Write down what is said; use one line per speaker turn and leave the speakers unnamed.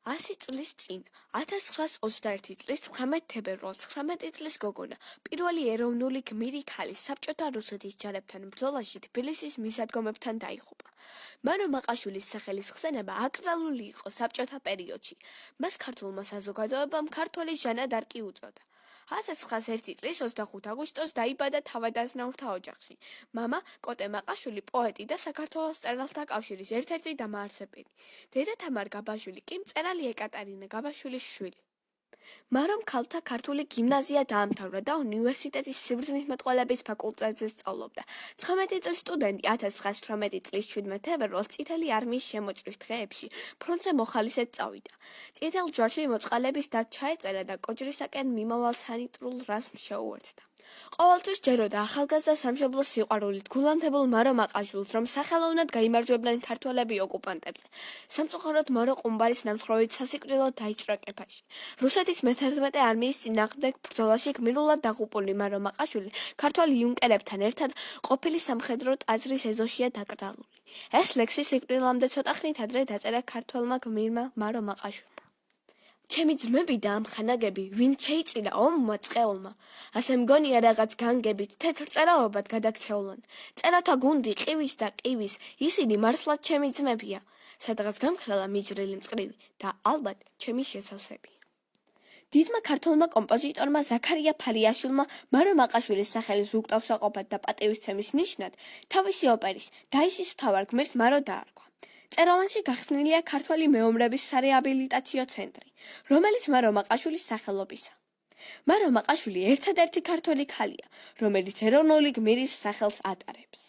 100 წლის წინ, 1921 წლის 19 თებერვალს 19 წლის გოგონა პირველი ეროვნული გმირი ქალი საბჭოთა რუსეთის ჯარებთან ბრძოლაში თბილისის მისადგომებთან დაიღუპა. მანო მაყაშვილის სახელის ხსენება აკრძალული იყო საბჭოთა პერიოდში. მას ქართულმა საზოგადოებამ ქართველი ჟანა დარკი უწოდა. 1901 წლის 25 აგვისტოს დაიბადა თავადაზნაურთა ოჯახში. მამა კოტე მაყაშვილი პოეტი და საქართველოს მწერალთა კავშირის ერთ-ერთი დამაარსებელი. დედა თამარ გაბაშვილი კი მწერალი ეკატერინა გაბაშვილის შვილი. მარომ ქალთა ქართული გიმნაზია დაამთავრა და უნივერსიტეტის სიბრძნისმეტყველების ფაკულტეტზე სწავლობდა. 19 წლის სტუდენტი 1918 წლის 17 თებერვალს წითელი არმიის შემოჭრის დღეებში ფრონტზე მოხალისედ წავიდა. წითელ ჯვარში მოწყალების დად ჩაეწერა და კოჯრისაკენ მიმავალ სანიტრულ რაზმს შეუერთდა. ყოველთვის ჯეროდა ახალგაზრდა სამშობლოს სიყვარულით გულანთებულ მარო მაყაშვილს, რომ სახელოვნად გაიმარჯვებდნენ ქართველები ოკუპანტებზე. სამწუხაროდ მარო ყუმბარის ნამსხვრევით სასიკვდილოდ დაიჭრა კეფაში. რუსეთის მე-11 არმიის წინააღმდეგ ბრძოლაში გმირულად დაღუპული მარო მაყაშვილი ქართველ იუნკერებთან ერთად ყოფილი სამხედრო ტაძრის ეზოშია დაკრძალული. ეს ლექსი სიკვდილამდე ცოტა ხნით ადრე დაწერა ქართველმა გმირმა მარო მაყაშვილმა. ჩემი ძმები და ამ ხანაგები, ვინ შეიწირა ომმა წყეულმა, ასე მგონია რაღაც განგებით თეთრ წერაობად გადაქცეულან. წერათა გუნდი ყივის და ყივის, ისინი მართლაც ჩემი ძმებია, სადღაც გამქრალა მიჯრილი მწყრივი და ალბათ ჩემი შესავსებია. დიდმა ქართველმა კომპოზიტორმა ზაქარია ფალიაშვილმა მარო მაყაშვილის სახელის უკტავსაყოფად და პატივისცემის ნიშნად თავისი ოპერის დაისის მთავარ გმირს მარო დაარქვა. წეროვანში გახსნილია ქართველი მეომრების სარეაბილიტაციო ცენტრი, რომელიც მარო მაყაშვილის სახელობისა. მარო მაყაშვილი ერთადერთი ქართველი ქალია, რომელიც ეროვნული გმირის სახელს ატარებს.